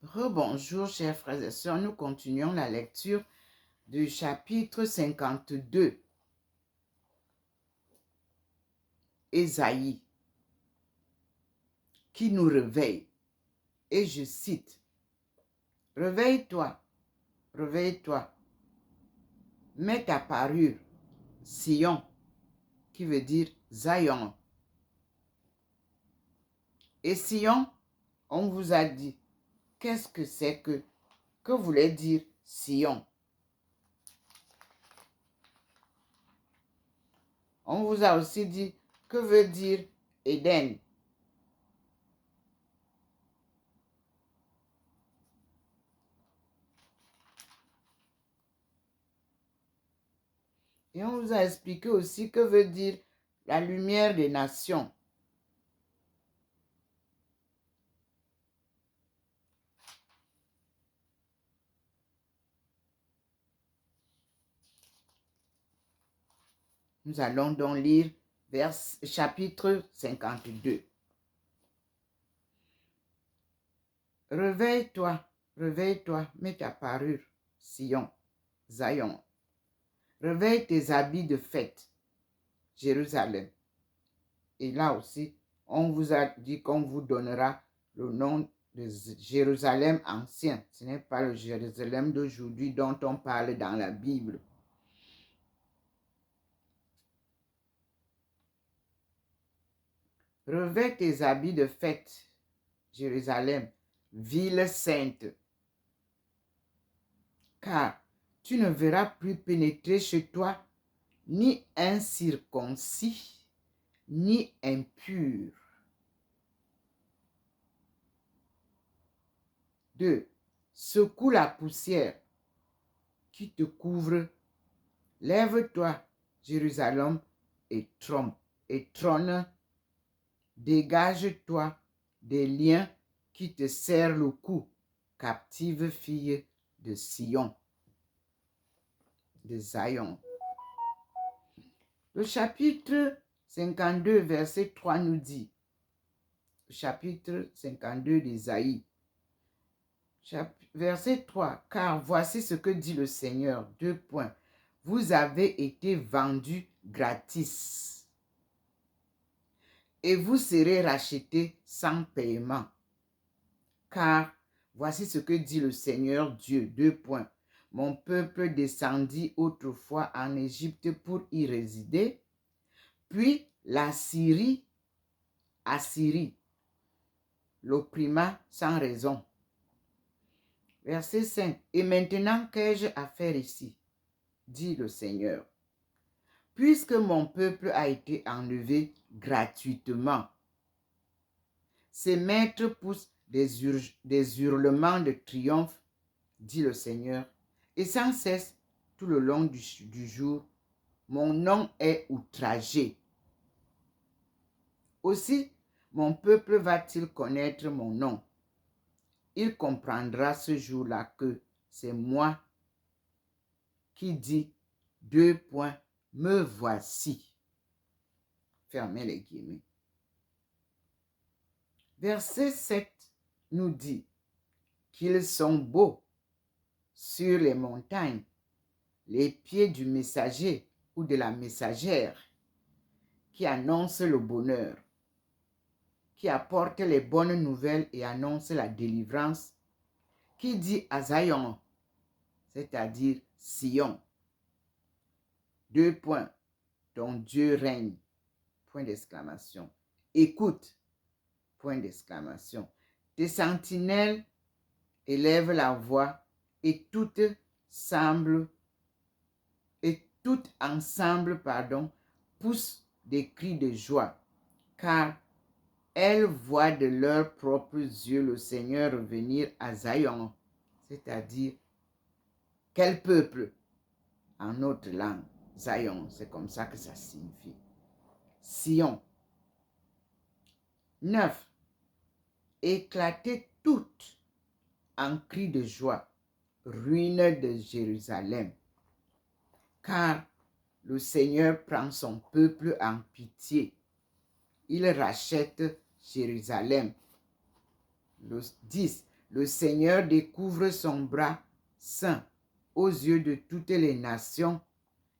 Rebonjour, chers frères et sœurs, nous continuons la lecture du chapitre 52. Ésaïe, qui nous réveille. Et je cite, « Réveille-toi, réveille-toi, mets ta parure, Sion, qui veut dire Zion. » Et Sion, on vous a dit, qu'est-ce que c'est que voulait dire Sion? On vous a aussi dit, que veut dire Éden? Et on vous a expliqué aussi que veut dire la lumière des nations. Nous allons donc lire chapitre 52. Réveille-toi, réveille-toi, mets ta parure, Sion, Zion. Réveille tes habits de fête, Jérusalem. Et là aussi, on vous a dit qu'on vous donnera le nom de Jérusalem ancien. Ce n'est pas le Jérusalem d'aujourd'hui dont on parle dans la Bible. Revêt tes habits de fête, Jérusalem, ville sainte, car tu ne verras plus pénétrer chez toi ni incirconcis, ni impur. 2. Secoue la poussière qui te couvre. Lève-toi, Jérusalem, et trône. Dégage-toi des liens qui te serrent le cou, captive fille de Sion, de Zion. Le chapitre 52, verset 3 nous dit, chapitre 52 d'Ésaïe, verset 3, « Car voici ce que dit le Seigneur, : Vous avez été vendus gratis, et vous serez rachetés sans paiement. Car voici ce que dit le Seigneur Dieu, : Mon peuple descendit autrefois en Égypte pour y résider, puis l'Assyrie l'opprima sans raison. » Verset 5. « Et maintenant, qu'ai-je à faire ici, dit le Seigneur, puisque mon peuple a été enlevé gratuitement. Ses maîtres poussent des hurlements de triomphe, dit le Seigneur, et sans cesse, tout le long du jour, mon nom est outragé. Aussi, mon peuple va-t-il connaître mon nom? Il comprendra ce jour-là que c'est moi qui dis : me voici. Fermez les guillemets. Verset 7 nous dit qu'ils sont beaux sur les montagnes, les pieds du messager ou de la messagère qui annonce le bonheur, qui apporte les bonnes nouvelles et annonce la délivrance, qui dit à Zion, c'est-à-dire Sion, : ton Dieu règne, point d'exclamation. Écoute, point d'exclamation. Tes sentinelles élèvent la voix et toutes ensemble, poussent des cris de joie, car elles voient de leurs propres yeux le Seigneur revenir à Zion, c'est-à-dire quel peuple? En notre langue, Zion, c'est comme ça que ça signifie. Sion. 9. Éclatez toutes en cris de joie, ruines de Jérusalem, car le Seigneur prend son peuple en pitié. Il rachète Jérusalem. Le 10. Le Seigneur découvre son bras saint aux yeux de toutes les nations,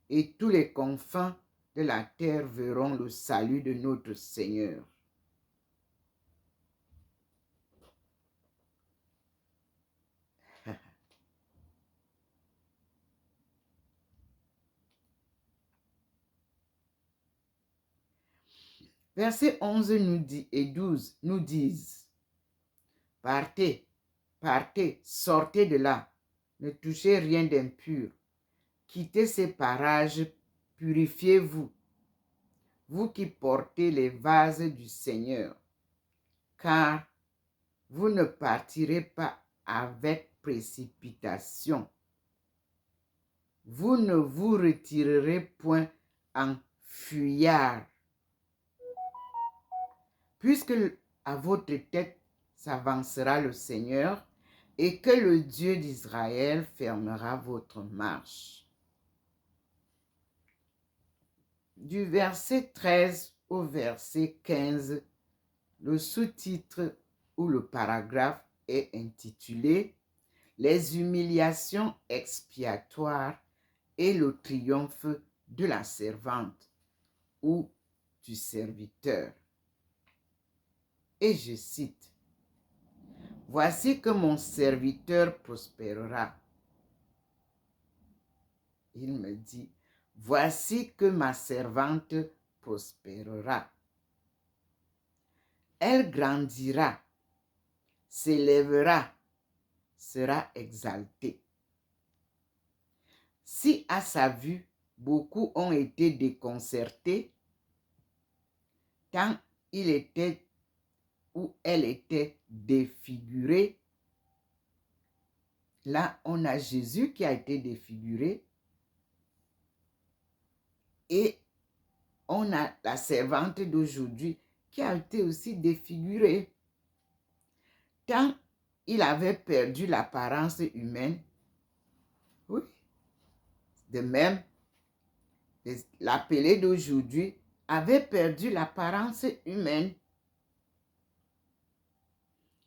et tous les confins de la terre verront le salut de notre Seigneur. Versets 11 et 12 nous disent, « Partez, partez, sortez de là, ne touchez rien d'impur, quittez ces parages, purifiez-vous, vous qui portez les vases du Seigneur, car vous ne partirez pas avec précipitation. Vous ne vous retirerez point en fuyard, puisque à votre tête s'avancera le Seigneur et que le Dieu d'Israël fermera votre marche. » Du verset 13 au verset 15, le sous-titre ou le paragraphe est intitulé « Les humiliations expiatoires et le triomphe de la servante ou du serviteur. » Et je cite, « Voici que mon serviteur prospérera. » Il me dit, « Voici que ma servante prospérera. Elle grandira, s'élèvera, sera exaltée. Si à sa vue, beaucoup ont été déconcertés, tant il était ou elle était défigurée, là on a Jésus qui a été défiguré et on a la servante d'aujourd'hui qui a été aussi défigurée. Tant il avait perdu l'apparence humaine, oui, de même, l'appelé d'aujourd'hui avait perdu l'apparence humaine.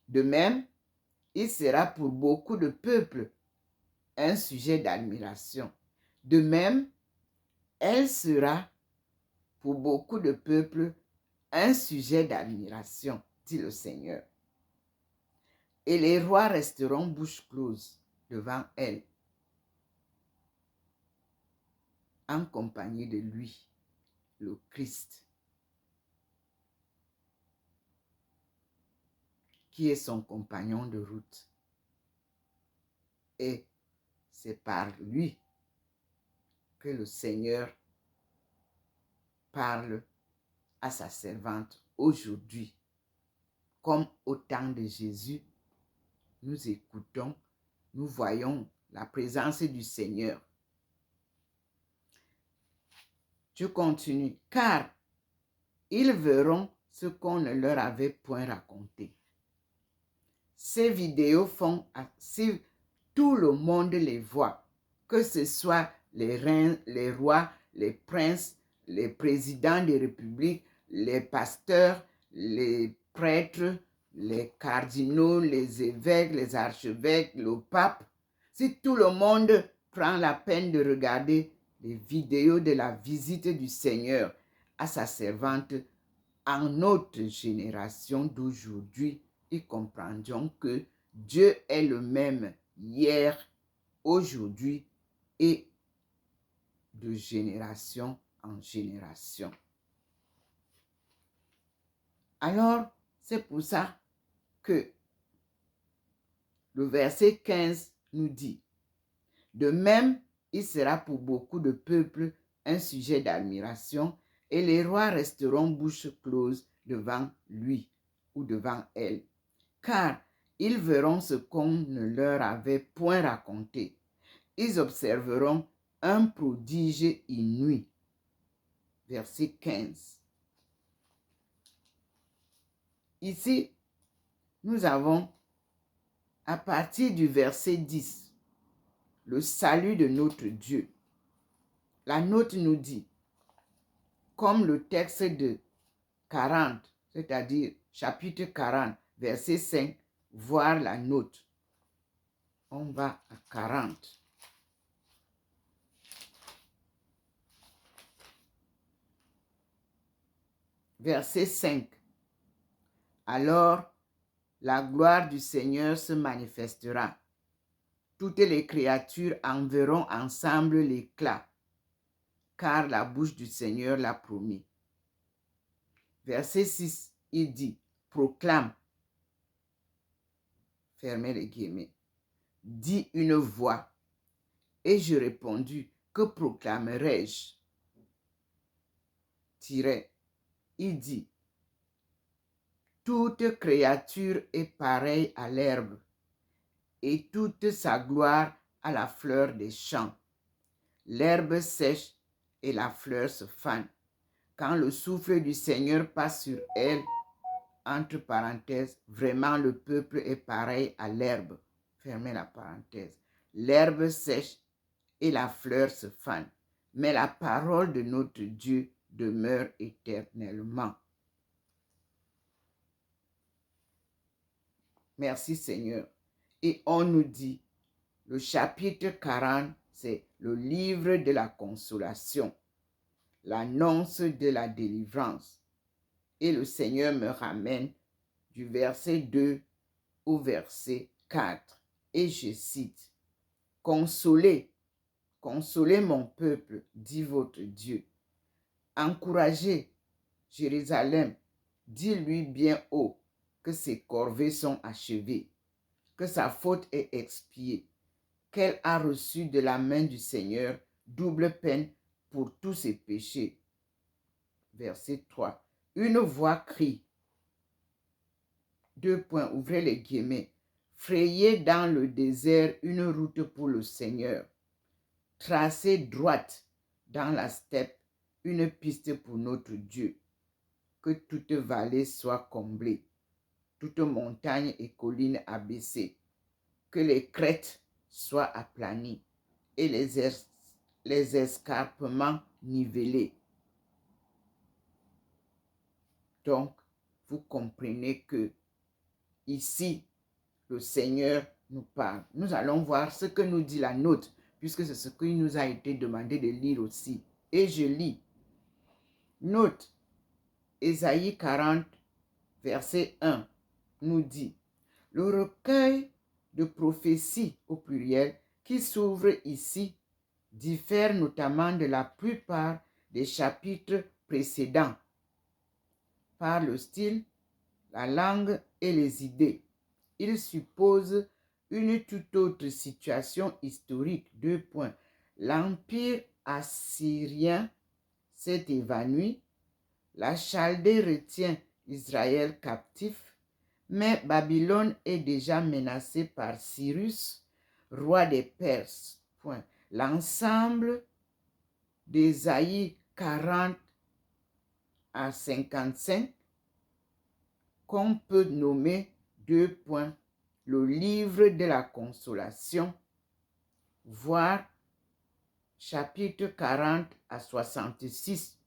De même, il sera pour beaucoup de peuples un sujet d'admiration. De même, elle sera pour beaucoup de peuples un sujet d'admiration, dit le Seigneur. Et les rois resteront bouche close devant elle, en compagnie de lui, le Christ, qui est son compagnon de route. Et c'est par lui que le Seigneur parle à sa servante aujourd'hui. Comme au temps de Jésus, nous écoutons, nous voyons la présence du Seigneur. Je continue. Car ils verront ce qu'on ne leur avait point raconté. Ces vidéos font, si tout le monde les voit, que ce soit les reins, les rois, les princes, les présidents des républiques, les pasteurs, les prêtres, les cardinaux, les évêques, les archevêques, le pape, si tout le monde prend la peine de regarder les vidéos de la visite du Seigneur à sa servante en notre génération d'aujourd'hui, ils comprendront que Dieu est le même hier, aujourd'hui et de génération en génération. Alors, c'est pour ça que le verset 15 nous dit, « De même, il sera pour beaucoup de peuples un sujet d'admiration, et les rois resteront bouche close devant lui ou devant elle, car ils verront ce qu'on ne leur avait point raconté. Ils observeront un prodige inouï. » Verset 15. Ici, nous avons, à partir du verset 10, le salut de notre Dieu. La note nous dit, comme le texte de 40, c'est-à-dire chapitre 40, verset 5, voir la note. On va à 40. Verset 5. Alors, la gloire du Seigneur se manifestera. Toutes les créatures en verront ensemble l'éclat, car la bouche du Seigneur l'a promis. Verset 6, il dit, proclame, fermez les guillemets, dit une voix, et je répondis, que proclamerai-je? Il dit, toute créature est pareille à l'herbe, et toute sa gloire à la fleur des champs. L'herbe sèche et la fleur se fane. Quand le souffle du Seigneur passe sur elle, entre parenthèses, vraiment le peuple est pareil à l'herbe. Fermez la parenthèse. L'herbe sèche et la fleur se fane, mais la parole de notre Dieu demeure éternellement. Merci Seigneur. Et on nous dit, le chapitre 40, c'est le livre de la consolation, l'annonce de la délivrance. Et le Seigneur me ramène du verset 2 au verset 4. Et je cite, « Consolez, consolez mon peuple, dit votre Dieu. Encouragez Jérusalem, dis-lui bien haut que ses corvées sont achevées, que sa faute est expiée, qu'elle a reçu de la main du Seigneur double peine pour tous ses péchés. » Verset 3. Une voix crie, ouvrez les guillemets, frayez dans le désert une route pour le Seigneur. Tracez droite dans la steppe une piste pour notre Dieu. Que toute vallée soit comblée, toute montagne et colline abaissée, que les crêtes soient aplanies et les escarpements nivelés. Donc, vous comprenez que ici, le Seigneur nous parle. Nous allons voir ce que nous dit la note, puisque c'est ce qu'il nous a été demandé de lire aussi. Et je lis. Note, Ésaïe 40, verset 1, nous dit, le recueil de prophéties au pluriel qui s'ouvre ici diffère notamment de la plupart des chapitres précédents par le style, la langue et les idées. Il suppose une toute autre situation historique. L'empire assyrien s'est évanoui, la Chaldée retient Israël captif, mais Babylone est déjà menacée par Cyrus, roi des Perses. L'ensemble d'Ésaïe 40 à 55, qu'on peut nommer le livre de la consolation, voire chapitre 40 à 66,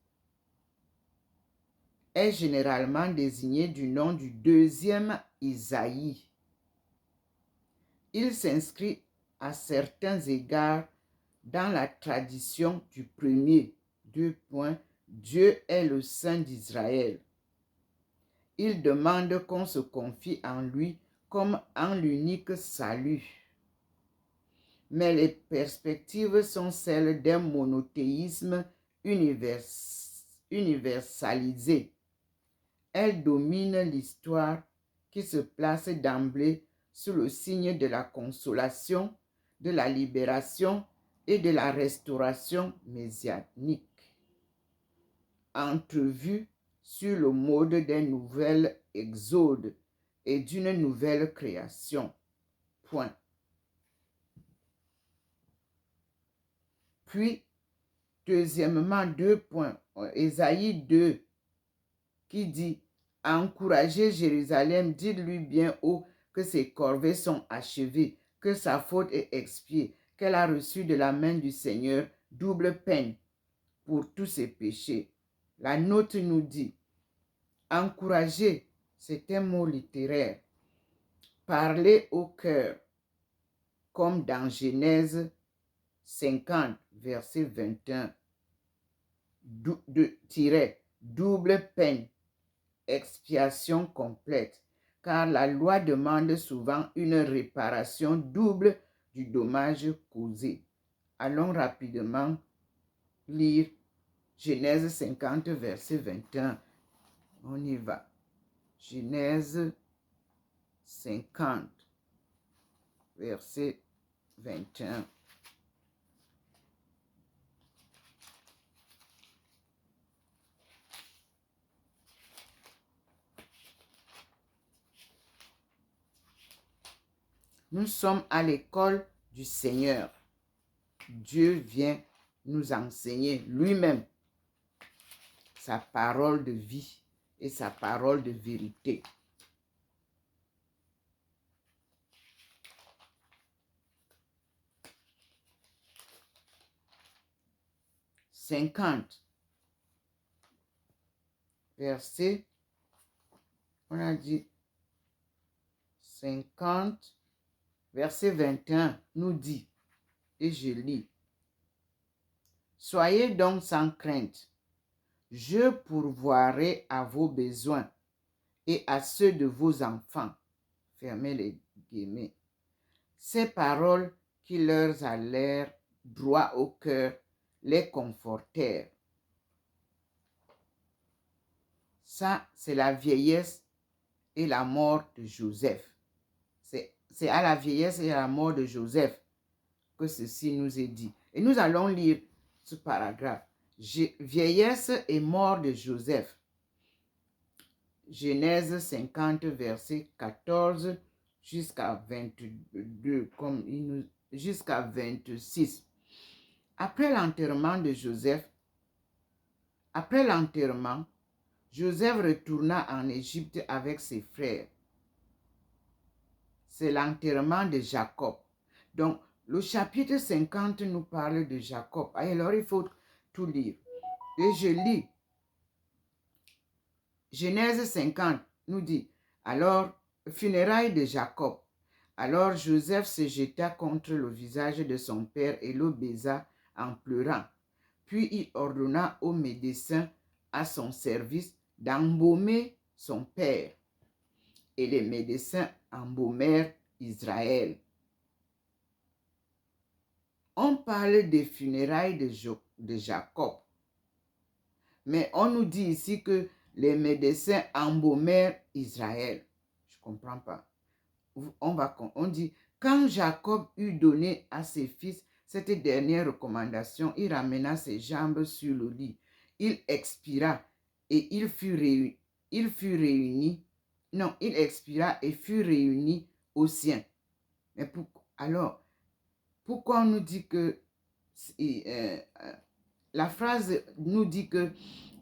est généralement désigné du nom du deuxième Isaïe. Il s'inscrit à certains égards dans la tradition du premier. Dieu est le Saint d'Israël. Il demande qu'on se confie en lui comme en l'unique salut. Mais les perspectives sont celles d'un monothéisme universalisé. Elles dominent l'histoire qui se place d'emblée sous le signe de la consolation, de la libération et de la restauration messianique. Entrevue sur le mode d'un nouvel exode et d'une nouvelle création. Puis, deuxièmement, Ésaïe 2, qui dit, « Encouragez Jérusalem, dites-lui bien haut que ses corvées sont achevées, que sa faute est expiée, qu'elle a reçu de la main du Seigneur double peine pour tous ses péchés. » La note nous dit, « Encourager », c'est un mot littéraire. parler au cœur, comme dans Genèse 50, verset 21, double peine, expiation complète, car la loi demande souvent une réparation double du dommage causé. Allons rapidement lire Genèse 50, verset 21. On y va. Genèse 50, verset 21. Nous sommes à l'école du Seigneur. Dieu vient nous enseigner lui-même sa parole de vie et sa parole de vérité. Verset, on a dit 50, verset 21 nous dit, et je lis, « Soyez donc sans crainte, je pourvoirai à vos besoins et à ceux de vos enfants. » Fermez les guillemets. Ces paroles qui leur allèrent droit au cœur les confortèrent. Ça, c'est la vieillesse et la mort de Joseph. C'est à la vieillesse et à la mort de Joseph que ceci nous est dit. Et nous allons lire ce paragraphe. Vieillesse et mort de Joseph. Genèse 50, verset 14 jusqu'à 22, jusqu'à 26. Après l'enterrement, Joseph retourna en Égypte avec ses frères. C'est l'enterrement de Jacob. Donc, le chapitre 50 nous parle de Jacob. Alors, il faut tout lire. Et je lis. Genèse 50 nous dit, alors, funérailles de Jacob. Alors Joseph se jeta contre le visage de son père et le baisa en pleurant. Puis il ordonna aux médecins à son service d'embaumer son père. Et les médecins embaumèrent Israël. On parle des funérailles de Jacob. Mais on nous dit ici que les médecins embaumèrent Israël. Je ne comprends pas. On dit, quand Jacob eut donné à ses fils cette dernière recommandation, il ramena ses jambes sur le lit. Il expira et il expira et fut réuni aux siens. Mais pourquoi on nous dit que la phrase nous dit que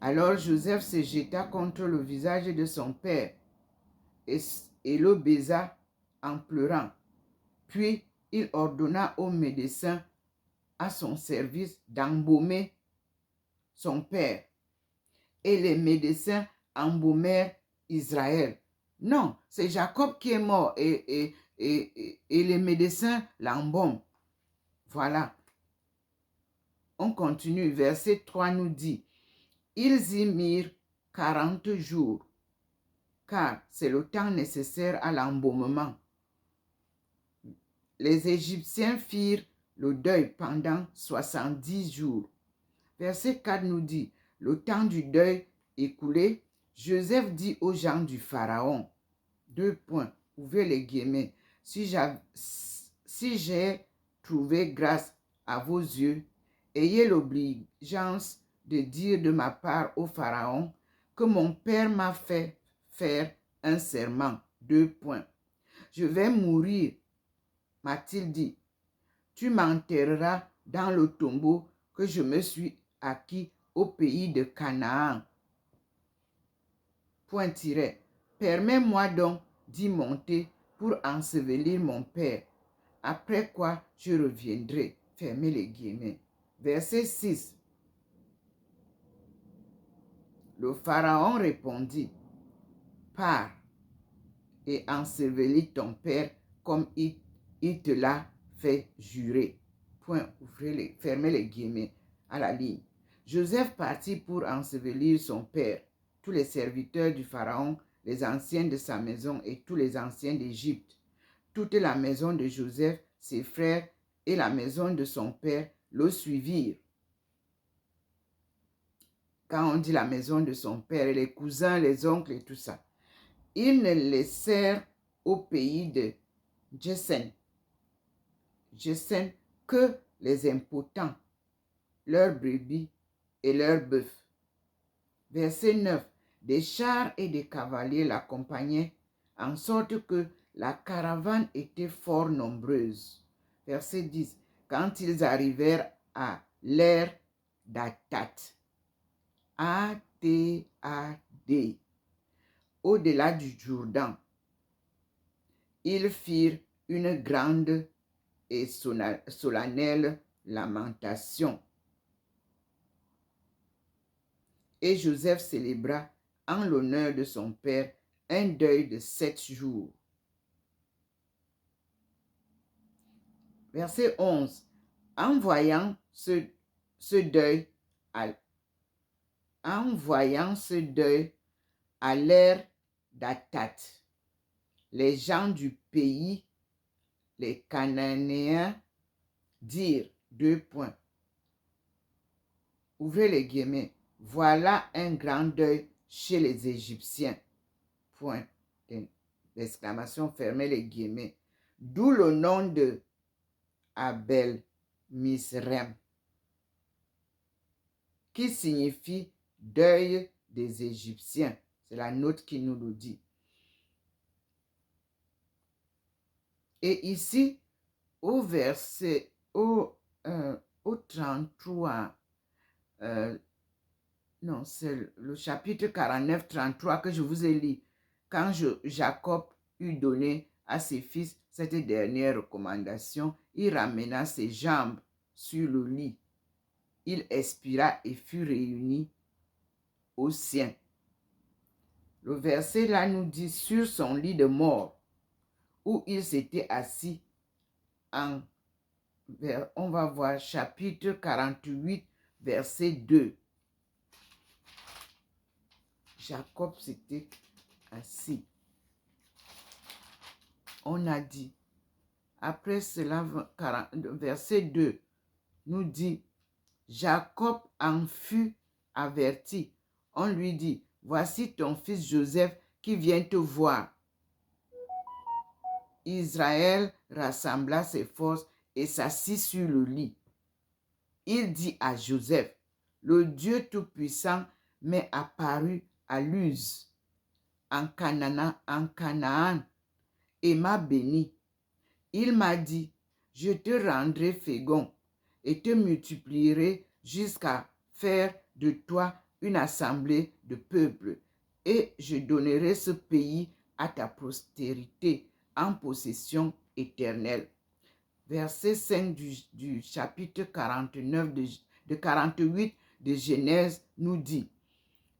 alors Joseph se jeta contre le visage de son père et le baisa en pleurant. Puis il ordonna aux médecins à son service d'embaumer son père. Et les médecins embaumèrent Israël. Non, c'est Jacob qui est mort et les médecins l'embaument. Voilà. On continue. Verset 3 nous dit, ils y mirent 40 jours, car c'est le temps nécessaire à l'embaumement. Les Égyptiens firent le deuil pendant 70 jours. Verset 4 nous dit, le temps du deuil écoulé, Joseph dit aux gens du Pharaon, ouvrez les guillemets, si j'ai trouvé grâce à vos yeux, ayez l'obligeance de dire de ma part au Pharaon que mon père m'a fait faire un serment, je vais mourir, m'a-t-il dit. Tu m'enterreras dans le tombeau que je me suis acquis au pays de Canaan. Permets-moi donc d'y monter pour ensevelir mon père, après quoi je reviendrai. Fermez les guillemets. Verset 6. Le Pharaon répondit, pars et ensevelis ton père comme il te l'a fait jurer. Point, fermez les guillemets à la ligne. Joseph partit pour ensevelir son père. Tous les serviteurs du Pharaon, les anciens de sa maison et tous les anciens d'Égypte. Toute la maison de Joseph, ses frères et la maison de son père le suivirent. Quand on dit la maison de son père, les cousins, les oncles et tout ça, ils ne laissèrent au pays de Jésen que les impotents, leurs brebis et leurs bœufs. Verset 9. Des chars et des cavaliers l'accompagnaient, en sorte que la caravane était fort nombreuse. Verset 10. Quand ils arrivèrent à l'ère d'Atad, A-T-A-D, au-delà du Jourdain, ils firent une grande et solennelle lamentation. Et Joseph célébra en l'honneur de son père un deuil de 7 jours. Verset 11. En voyant ce deuil à l'ère d'Atad, les gens du pays, les Cananéens, dirent, ouvrez les guillemets, voilà un grand deuil chez les Égyptiens, point d'exclamation, fermez les guillemets, d'où le nom de Abel Misrem, qui signifie deuil des Égyptiens. C'est la note qui nous le dit. Et ici, au verset, au 33, non, c'est le chapitre 49, 33 que je vous ai lu. Quand Jacob eut donné à ses fils cette dernière recommandation, il ramena ses jambes sur le lit. Il expira et fut réuni aux siens. Le verset là nous dit sur son lit de mort, où il s'était assis on va voir chapitre 48, verset 2. Jacob s'était assis. On a dit, après cela, verset 2 nous dit, Jacob en fut averti. On lui dit, voici ton fils Joseph qui vient te voir. Israël rassembla ses forces et s'assit sur le lit. Il dit à Joseph, le Dieu Tout-Puissant m'est apparu à Luz, en Canaan, et m'a béni. Il m'a dit, je te rendrai fécond et te multiplierai jusqu'à faire de toi une assemblée de peuples, et je donnerai ce pays à ta postérité en possession éternelle. Verset 5 du chapitre 49 de 48 de Genèse nous dit,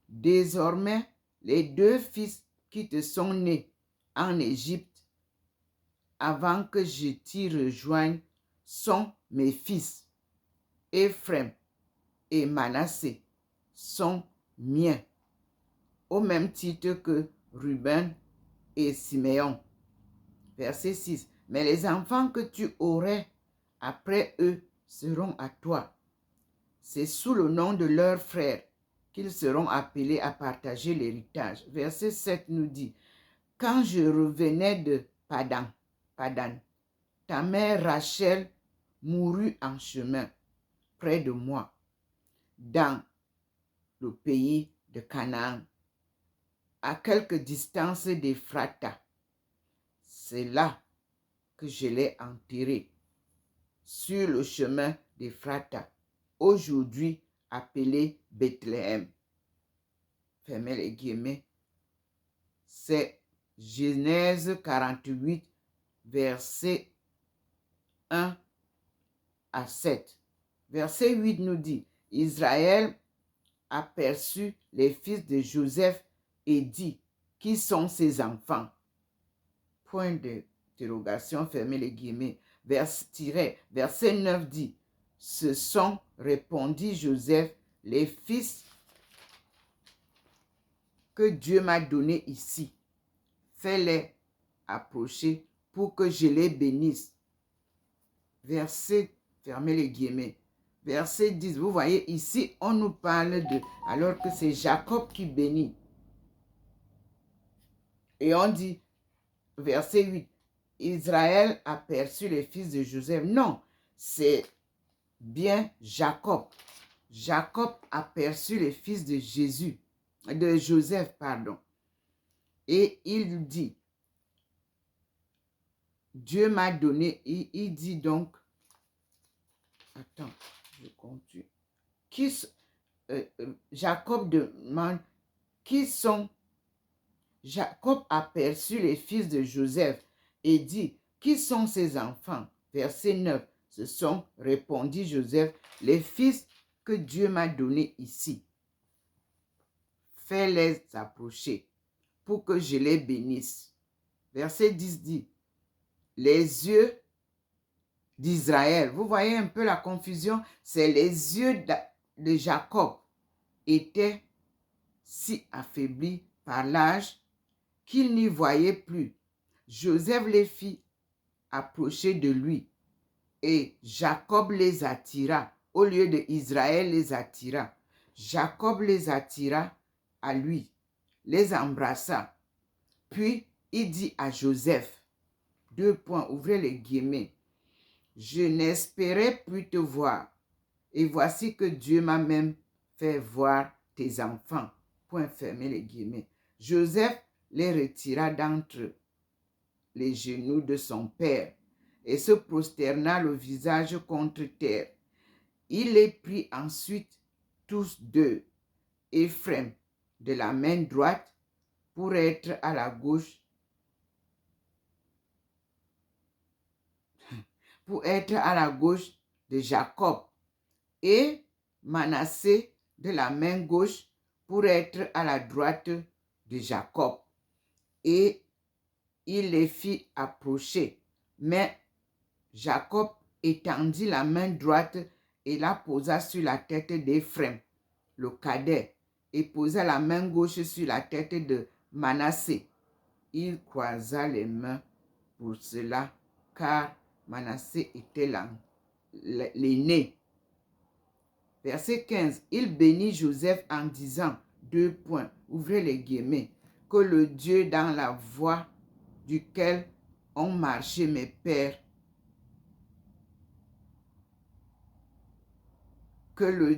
désormais, les 2 fils qui te sont nés en Égypte, avant que je t'y rejoigne, sont mes fils. Éphrem et Manassé sont miens, au même titre que Ruben et Siméon. Verset 6. Mais les enfants que tu aurais après eux seront à toi. C'est sous le nom de leurs frères qu'ils seront appelés à partager l'héritage. Verset 7 nous dit, quand je revenais de Padan, ta mère Rachel mourut en chemin près de moi, dans le pays de Canaan, à quelque distance d'Éphrata. C'est là que je l'ai enterré, sur le chemin d'Éphrata, aujourd'hui appelé Bethléem. Fermez les guillemets. C'est Genèse 48, versets 1 à 7. Verset 8 nous dit, Israël aperçut les fils de Joseph et dit, qui sont ces enfants? point d'interrogation, fermez les guillemets. Verset 9 dit, ce sont, répondit Joseph, les fils que Dieu m'a donnés ici. Fais-les approcher pour que je les bénisse. Verset, fermez les guillemets. Verset 10, vous voyez ici, on nous parle de, alors que c'est Jacob qui bénit. Et on dit, verset 8, Israël aperçut les fils de Joseph. Non, c'est bien Jacob. Jacob aperçut les fils de Joseph, pardon. Et il dit, Dieu m'a donné, il dit donc, attends, je continue. Jacob demande, qui sont, Jacob aperçut les fils de Joseph et dit, qui sont ces enfants? Verset 9, ce sont, répondit Joseph, les fils que Dieu m'a donnés ici. Fais-les approcher pour que je les bénisse. Verset 10 dit, les yeux d'Israël, vous voyez un peu la confusion, c'est les yeux de Jacob étaient si affaiblis par l'âge qu'il n'y voyait plus. Joseph les fit approcher de lui et Jacob les attira, au lieu de Israël les attira. Jacob les attira à lui, les embrassa. Puis il dit à Joseph, ouvrez les guillemets, je n'espérais plus te voir, et voici que Dieu m'a même fait voir tes enfants. Fermez les guillemets. Joseph les retira d'entre les genoux de son père et se prosterna le visage contre terre. Il les prit ensuite tous deux, Ephraim de la main droite pour être à la gauche, de Jacob, et Manassé de la main gauche pour être à la droite de Jacob. Et il les fit approcher. Mais Jacob étendit la main droite et la posa sur la tête d'Ephraim, le cadet, et posa la main gauche sur la tête de Manassé. Il croisa les mains pour cela, car Manassé était l'aîné. Verset 15, il bénit Joseph en disant, ouvrez les guillemets, que le Dieu dans la voie duquel ont marché mes pères, que le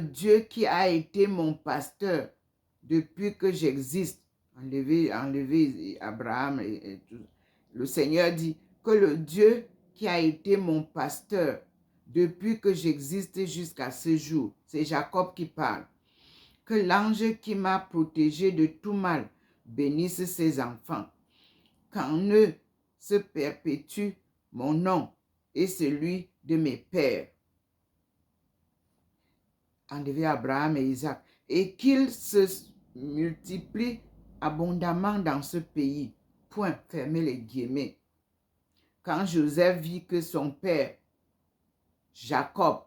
Dieu qui a été mon pasteur depuis que j'existe, enlevez Abraham et tout. Le Seigneur dit que le Dieu qui a été mon pasteur depuis que j'existe jusqu'à ce jour, c'est Jacob qui parle, que l'ange qui m'a protégé de tout mal bénisse ses enfants, qu'en eux se perpétue mon nom et celui de mes pères. Enlevez Abraham et Isaac, et qu'ils se multiplient abondamment dans ce pays. Fermez les guillemets. Quand Joseph vit que son père, Jacob,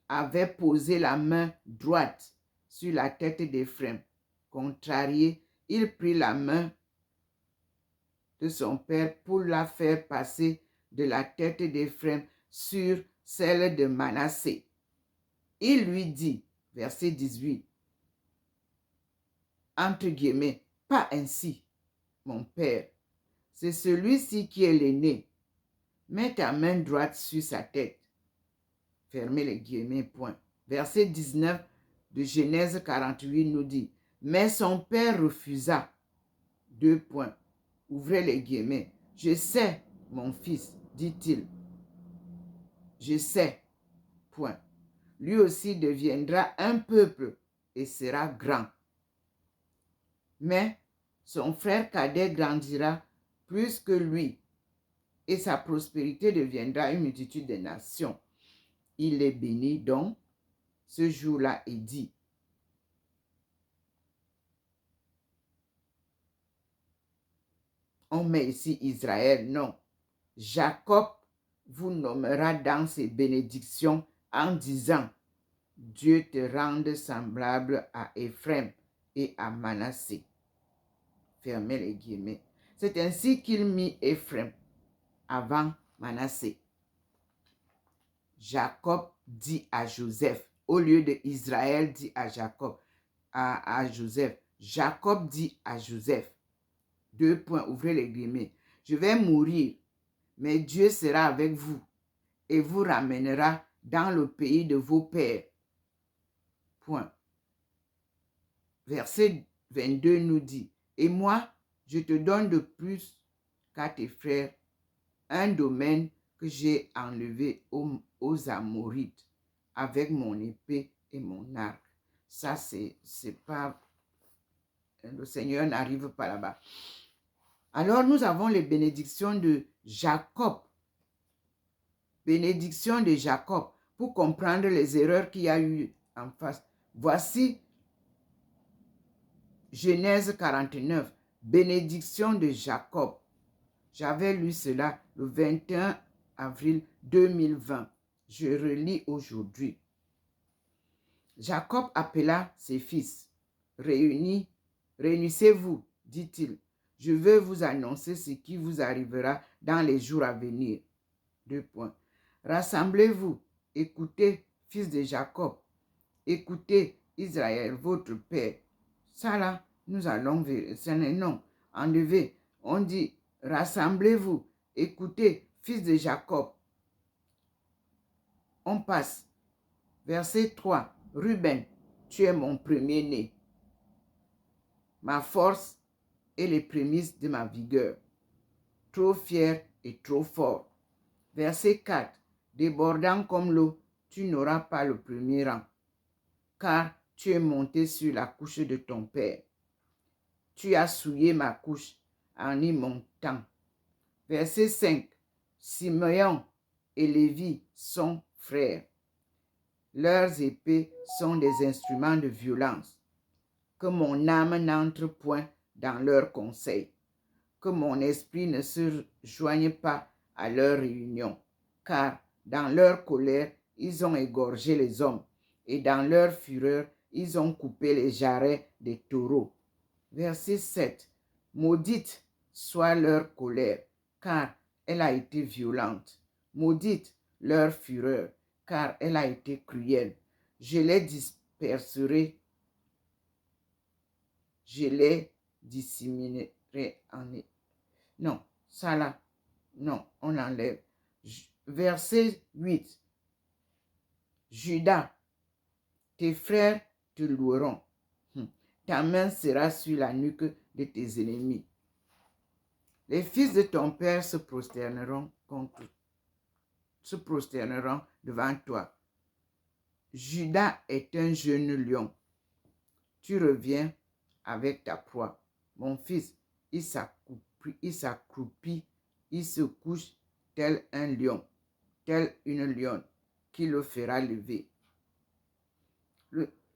avait posé la main droite sur la tête d'Ephraim, contrarié, il prit la main de son père pour la faire passer de la tête d'Ephraim sur celle de Manassé. Il lui dit, verset 18, entre guillemets, pas ainsi, mon père, c'est celui-ci qui est l'aîné. Mets ta main droite sur sa tête. Fermez les guillemets, Verset 19 de Genèse 48 nous dit, mais son père refusa. Ouvrez les guillemets. Je sais, mon fils, dit-il. Je sais. Lui aussi deviendra un peuple et sera grand. Mais son frère cadet grandira plus que lui et sa prospérité deviendra une multitude de nations. Il les bénit donc ce jour-là et dit, On met ici Israël, non. Jacob vous nommera dans ses bénédictions en disant, Dieu te rende semblable à Éphraim et à Manassé. Fermez les guillemets. C'est ainsi qu'il mit Éphraim avant Manassé. Jacob dit à Joseph, au lieu de Israël dit à Jacob, à Joseph. Jacob dit à Joseph, deux points, ouvrez les guillemets, je vais mourir, mais Dieu sera avec vous et vous ramènera dans le pays de vos pères. Point. Verset 22 nous dit, et moi, je te donne de plus qu'à tes frères un domaine que j'ai enlevé aux Amorites avec mon épée et mon arc. Ça, c'est pas... Le Seigneur n'arrive pas là-bas. Alors, nous avons les bénédictions de Jacob. Bénédiction de Jacob pour comprendre les erreurs qu'il y a eu en face. Voici Genèse 49, bénédiction de Jacob. J'avais lu cela le 21 avril 2020. Je relis aujourd'hui. Jacob appela ses fils. Réunissez-vous, dit-il. Je veux vous annoncer ce qui vous arrivera dans les jours à venir. Deux points. Rassemblez-vous, écoutez, fils de Jacob. Écoutez, Israël, votre père. Ça là, nous allons ver. Non, enlevez. On dit, rassemblez-vous, écoutez, fils de Jacob. On passe. Verset 3. Ruben, tu es mon premier-né, ma force et les prémices de ma vigueur. Trop fier et trop fort. Verset 4. Débordant comme l'eau, tu n'auras pas le premier rang, car tu es monté sur la couche de ton père. Tu as souillé ma couche en y montant. Verset 5. Simeon et Lévi sont frères. Leurs épées sont des instruments de violence. Que mon âme n'entre point dans leurs conseils. Que mon esprit ne se joigne pas à leur réunion. Car dans leur colère, ils ont égorgé les hommes. Et dans leur fureur, ils ont coupé les jarrets des taureaux. Verset 7. Maudite soit leur colère, car elle a été violente. Maudite leur fureur, car elle a été cruelle. Je les disperserai, je les disséminerai en... Non, ça là, non, on enlève. Verset 8. Judas, tes frères te loueront. Ta main sera sur la nuque de tes ennemis. Les fils de ton père se prosterneront devant toi. Judas est un jeune lion. Tu reviens avec ta proie. Mon fils, il s'accroupit, il se couche tel un lion, tel une lionne, qui le fera lever.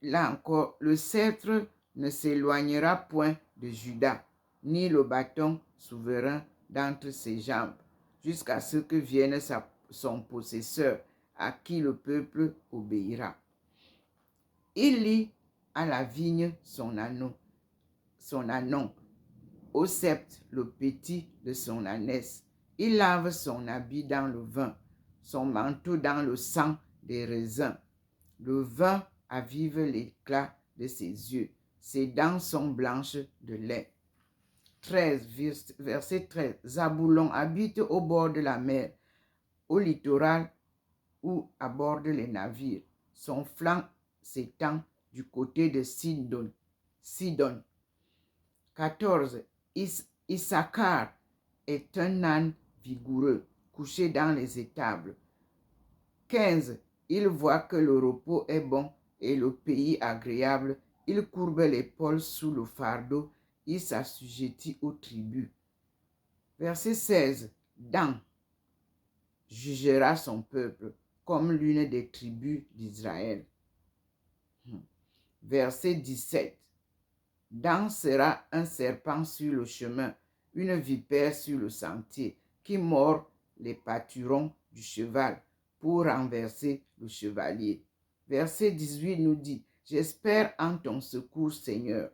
Là encore, le sceptre ne s'éloignera point de Judas, ni le bâton souverain d'entre ses jambes, jusqu'à ce que vienne son possesseur, à qui le peuple obéira. Il lie à la vigne son anon, au sceptre le petit de son ânesse. Il lave son habit dans le vin, son manteau dans le sang des raisins. Le vin avive l'éclat de ses yeux. Ses dents sont blanches de lait. 13, verset 13. Zaboulon habite au bord de la mer, au littoral où abordent les navires. Son flanc s'étend du côté de Sidon. 14. Issachar est un âne vigoureux, couché dans les étables. 15. Il voit que le repos est bon et le pays agréable. Il courbe l'épaule sous le fardeau. Il s'assujettit aux tribus. Verset 16. Dan jugera son peuple comme l'une des tribus d'Israël. Verset 17. Dan sera un serpent sur le chemin une vipère sur le sentier qui mord les pâturons du cheval pour renverser le chevalier. Verset 18 nous dit, j'espère en ton secours, Seigneur.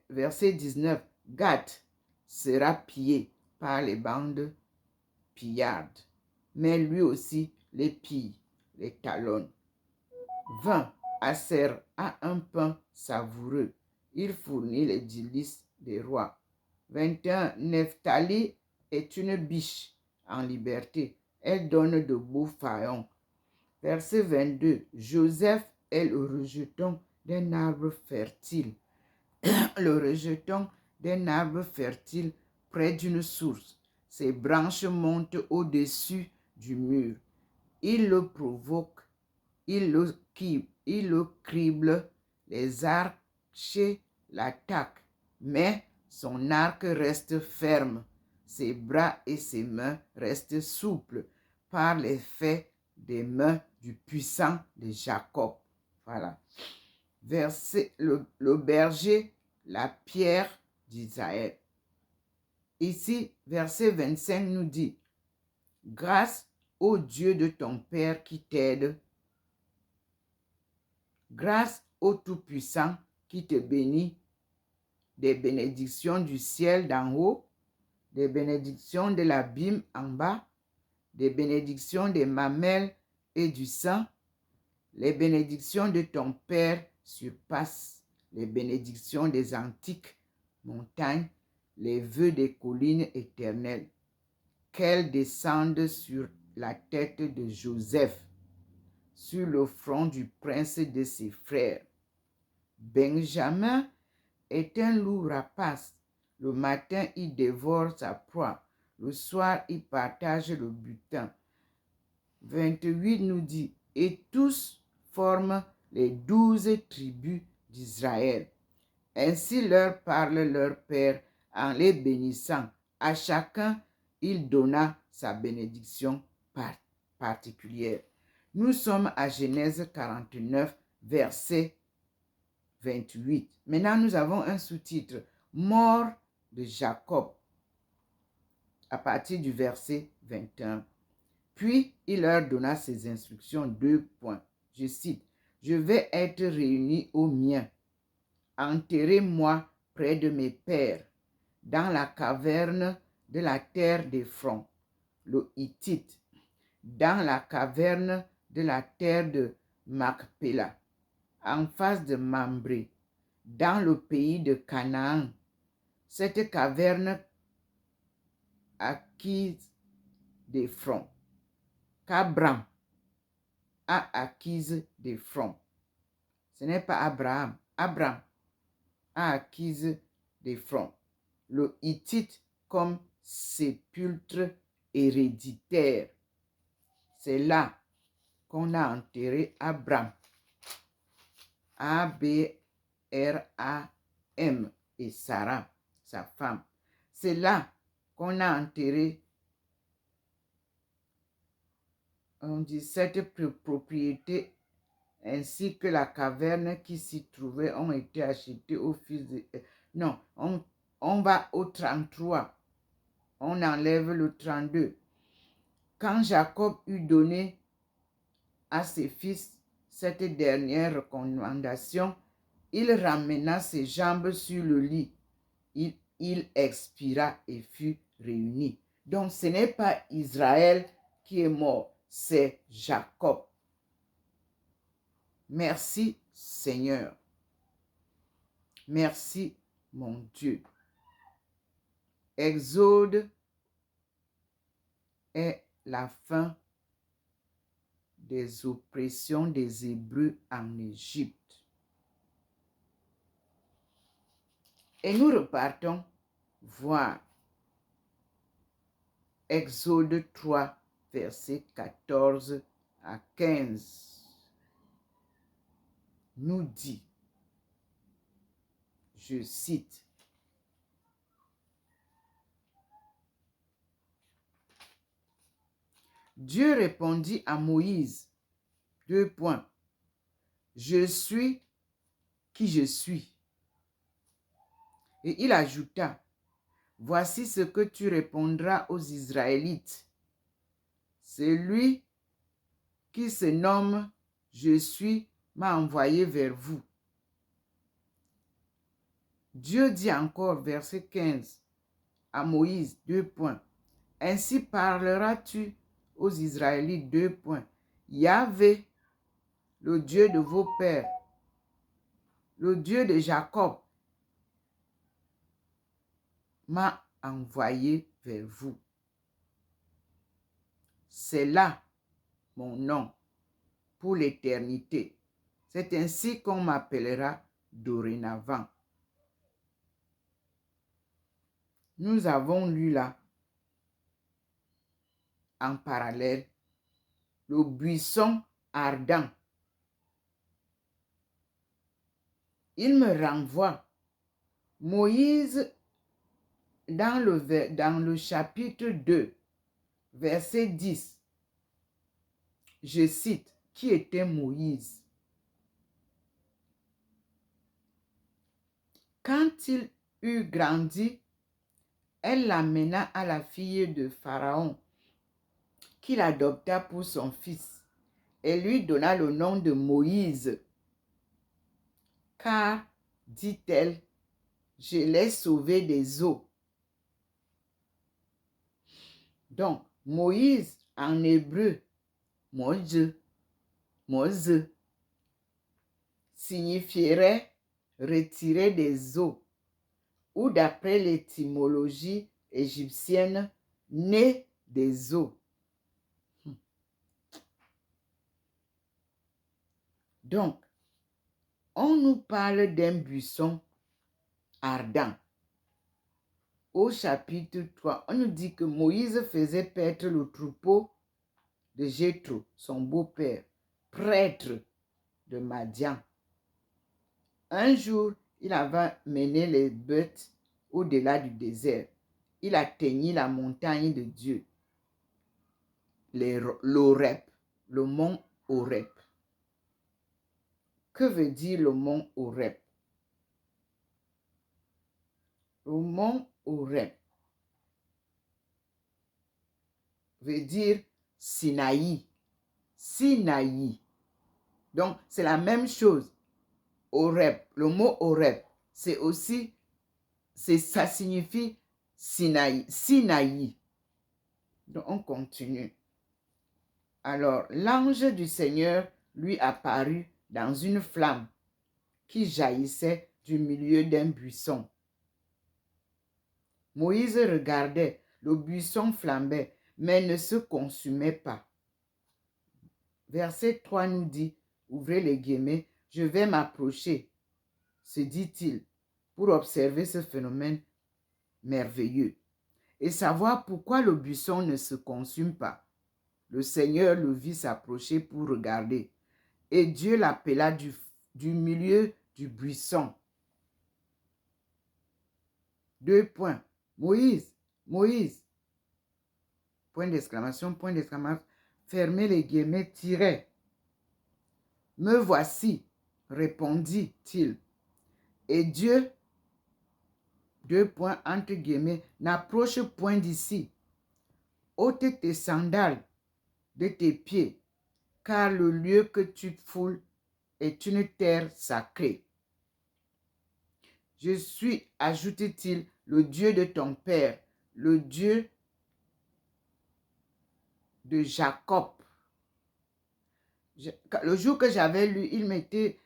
Verset 19, Gath sera pillé par les bandes pillardes, mais lui aussi les pille, les talonne. 20, Aser a un pain savoureux, il fournit les délices des rois. 21, Nephtali est une biche en liberté, elle donne de beaux faïons. Verset 22, Joseph est le rejeton d'un arbre fertile. Le rejeton d'un arbre fertile près d'une source. Ses branches montent au-dessus du mur. Il le provoque, il le crible, les archers l'attaquent, mais son arc reste ferme. Ses bras et ses mains restent souples par l'effet des mains du puissant de Jacob. Voilà. Le berger, la pierre d'Israël. Ici, verset 25 nous dit, grâce au Dieu de ton Père qui t'aide, grâce au Tout-Puissant qui te bénit, des bénédictions du ciel d'en haut, des bénédictions de l'abîme en bas, des bénédictions des mamelles et du sang, les bénédictions de ton Père surpassent les bénédictions des antiques montagnes, les vœux des collines éternelles. Qu'elles descendent sur la tête de Joseph, sur le front du prince de ses frères. Benjamin est un loup rapace. Le matin, il dévore sa proie. Le soir, il partage le butin. 28 nous dit, et tous forment les 12 tribus d'Israël. Ainsi leur parle leur Père en les bénissant. À chacun, il donna sa bénédiction particulière. Nous sommes à Genèse 49, verset 28. Maintenant, nous avons un sous-titre, Mort de Jacob, à partir du verset 21. Puis, il leur donna ses instructions, 2 points. Je cite, « Je vais être réuni aux miens. Enterrez-moi près de mes pères, dans la caverne de la terre d'Éphron, le Hittite, dans la caverne de la terre de Macpéla, en face de Mambré, dans le pays de Canaan. Cette caverne acquise d'Éphron, qu'Abraham a acquise d'Éphron. Ce n'est pas Abraham. Abraham a acquise d'Éphron. Le Hittite comme sépulcre héréditaire. C'est là qu'on a enterré Abraham. A-B-R-A-M et Sarah, sa femme. C'est là qu'on a enterré, on dit, cette propriété ainsi que la caverne qui s'y trouvait ont été achetées au fils de... Non, on va au 33. On enlève le 32. Quand Jacob eut donné à ses fils cette dernière recommandation, il ramena ses jambes sur le lit. Il expira et fut réuni. Donc ce n'est pas Israël qui est mort, c'est Jacob. Merci Seigneur. Merci mon Dieu. Exode est la fin des oppressions des Hébreux en Égypte. Et nous repartons voir Exode 3, versets 14 à 15. Nous dit, je cite, Dieu répondit à Moïse, 2 points, je suis qui je suis. Et il ajouta, Voici ce que tu répondras aux Israélites. Celui qui se nomme « Je suis » m'a envoyé vers vous. Dieu dit encore, verset 15, à Moïse, 2 points. Ainsi parleras-tu aux Israélites, 2 points. Yahvé, le Dieu de vos pères, le Dieu de Jacob, m'a envoyé vers vous. C'est là mon nom pour l'éternité. C'est ainsi qu'on m'appellera dorénavant. Nous avons lu là, en parallèle, le buisson ardent. Il me renvoie. Moïse, dans le chapitre 2, verset 10, je cite, qui était Moïse? Quand il eut grandi, elle l'amena à la fille de Pharaon, qu'il adopta pour son fils, et lui donna le nom de Moïse. Car, dit-elle, je l'ai sauvé des eaux. Donc, Moïse, en hébreu, Mose, signifierait retirer des eaux, ou d'après l'étymologie égyptienne, né des eaux. Donc, on nous parle d'un buisson ardent. Au chapitre 3, on nous dit que Moïse faisait paître le troupeau de Jéthro, son beau-père, prêtre de Madian. Un jour, il avait mené les bêtes au-delà du désert. Il atteignit la montagne de Dieu, l'Horeb, le mont Horeb. Que veut dire le mont Horeb? Le mont Horeb veut dire Sinaï. Sinaï. Donc, c'est la même chose. Horeb, le mot Horeb, c'est aussi, ça signifie Sinaï. Sinaï. Donc, on continue. Alors, l'ange du Seigneur lui apparut dans une flamme qui jaillissait du milieu d'un buisson. Moïse regardait, le buisson flambait, mais ne se consumait pas. Verset 3 nous dit, ouvrez les guillemets, je vais m'approcher, se dit-il, pour observer ce phénomène merveilleux et savoir pourquoi le buisson ne se consume pas. Le Seigneur le vit s'approcher pour regarder, et Dieu l'appela du milieu du buisson. 2 points. Moïse, Moïse. Point d'exclamation, fermez les guillemets, tiret. Me voici, répondit-il. Et Dieu, 2 points entre guillemets, n'approche point d'ici. Ôte tes sandales de tes pieds, car le lieu que tu foules est une terre sacrée. Je suis, ajoute-t-il, le Dieu de ton père, le Dieu de Jacob. Le jour que j'avais lu, il m'était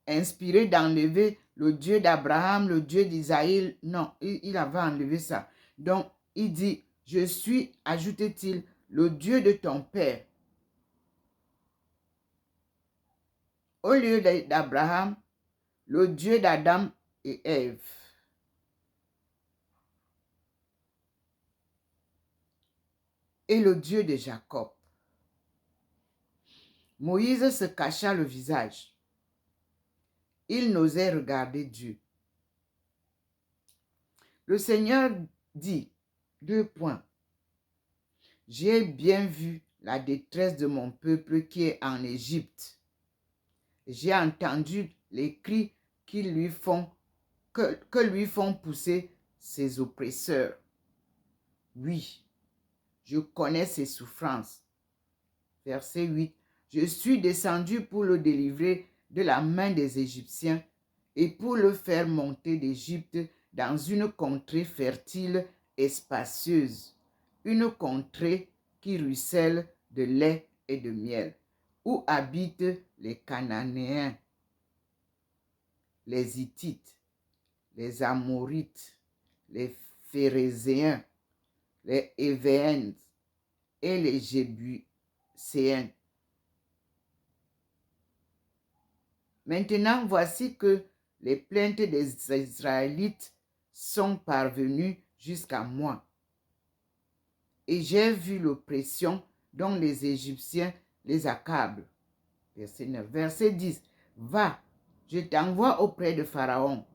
inspiré d'enlever le Dieu d'Abraham, le Dieu d'Isaïe. Non, il avait enlevé ça. Donc, il dit, je suis, ajoute-t-il, le Dieu de ton père. Au lieu d'Abraham, le Dieu d'Adam et Ève. Et le Dieu de Jacob. Moïse se cacha le visage. Il n'osait regarder Dieu. Le Seigneur dit, 2 points, j'ai bien vu la détresse de mon peuple qui est en Égypte. J'ai entendu les cris que lui font pousser ses oppresseurs. Oui, je connais ses souffrances. Verset 8. Je suis descendu pour le délivrer de la main des Égyptiens et pour le faire monter d'Égypte dans une contrée fertile et spacieuse, une contrée qui ruisselle de lait et de miel, où habitent les Cananéens, les Hittites, les Amorites, les Phérézéens, les Évéens et les Jébuséens. Maintenant, voici que les plaintes des Israélites sont parvenues jusqu'à moi. Et j'ai vu l'oppression dont les Égyptiens les accablent. Verset 9. Verset 10. Va, je t'envoie auprès de Pharaon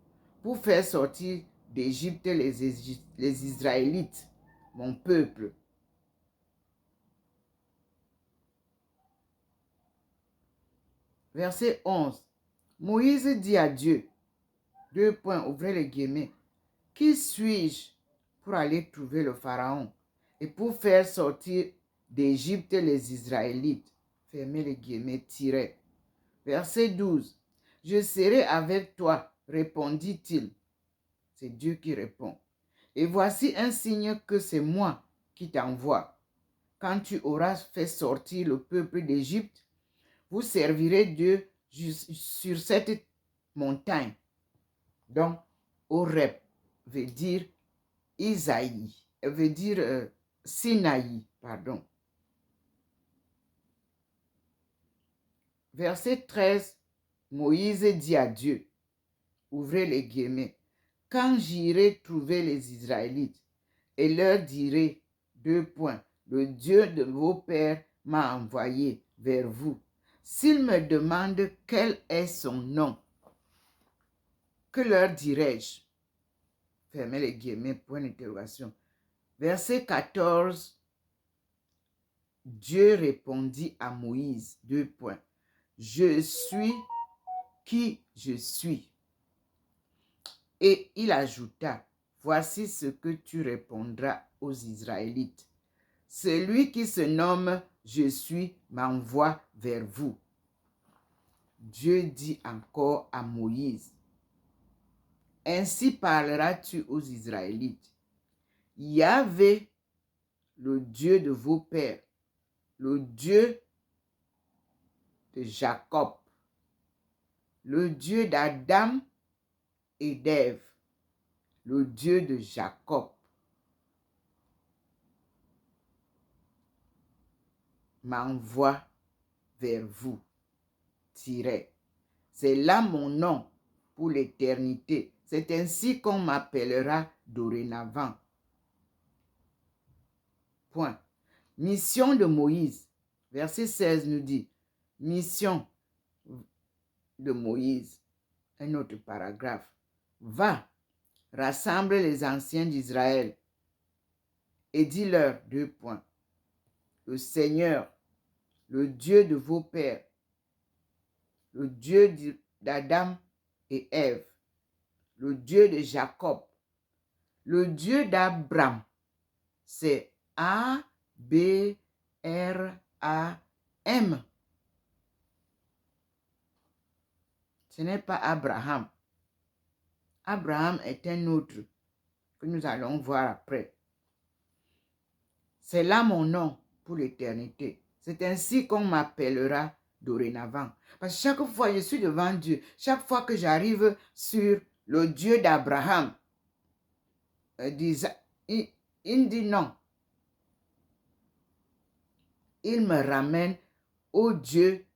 pour faire sortir d'Égypte les Israélites, mon peuple. Verset 11. Moïse dit à Dieu, ouvrez les guillemets, qui suis-je pour aller trouver le Pharaon et pour faire sortir d'Égypte les Israélites? Fermez les guillemets, tirez. Verset 12. Je serai avec toi, répondit-il. C'est Dieu qui répond. Et voici un signe que c'est moi qui t'envoie. Quand tu auras fait sortir le peuple d'Égypte, vous servirez Dieu sur cette montagne. Donc, Horeb veut dire Isaïe, veut dire Sinaï, pardon. Verset 13, Moïse dit à Dieu, ouvrez les guillemets, quand j'irai trouver les Israélites et leur dirai, le Dieu de vos pères m'a envoyé vers vous. S'ils me demandent quel est son nom, que leur dirai-je? Fermez les guillemets, point d'interrogation. Verset 14, Dieu répondit à Moïse, je suis qui je suis. Et il ajouta, voici ce que tu répondras aux Israélites. Celui qui se nomme je suis m'envoie vers vous. Dieu dit encore à Moïse, ainsi parleras-tu aux Israélites. Yahvé, le Dieu de vos pères, le Dieu de Jacob, le Dieu d'Adam et d'Ève, le Dieu de Jacob, m'envoie vers vous. C'est là mon nom pour l'éternité. C'est ainsi qu'on m'appellera dorénavant. Point. Mission de Moïse. Verset 16 nous dit, mission de Moïse. Un autre paragraphe. Va, rassemble les anciens d'Israël et dis-leur, le Seigneur, le Dieu de vos pères, le Dieu d'Adam et Ève, le Dieu de Jacob, le Dieu d'Abraham, c'est A-B-R-A-M. Ce n'est pas Abraham. Abraham est un autre que nous allons voir après. C'est là mon nom pour l'éternité. C'est ainsi qu'on m'appellera dorénavant. Parce que chaque fois que je suis devant Dieu, chaque fois que j'arrive sur le Dieu d'Abraham, il dit non. Il me ramène au Dieu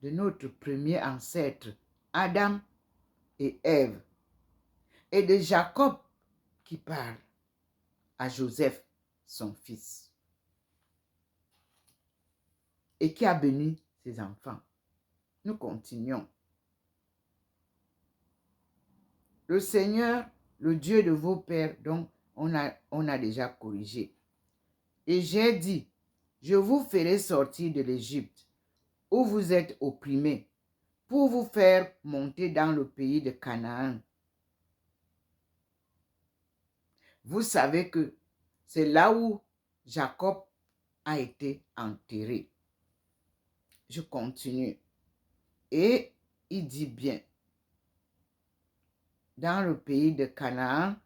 de notre premier ancêtre, Adam et Ève, et de Jacob qui parle à Joseph, son fils, et qui a béni ses enfants. Nous continuons. Le Seigneur, le Dieu de vos pères, donc on a déjà corrigé. Et j'ai dit, je vous ferai sortir de l'Égypte, où vous êtes opprimés, pour vous faire monter dans le pays de Canaan. Vous savez que c'est là où Jacob a été enterré. Je continue. Et il dit bien, dans le pays de Canaan,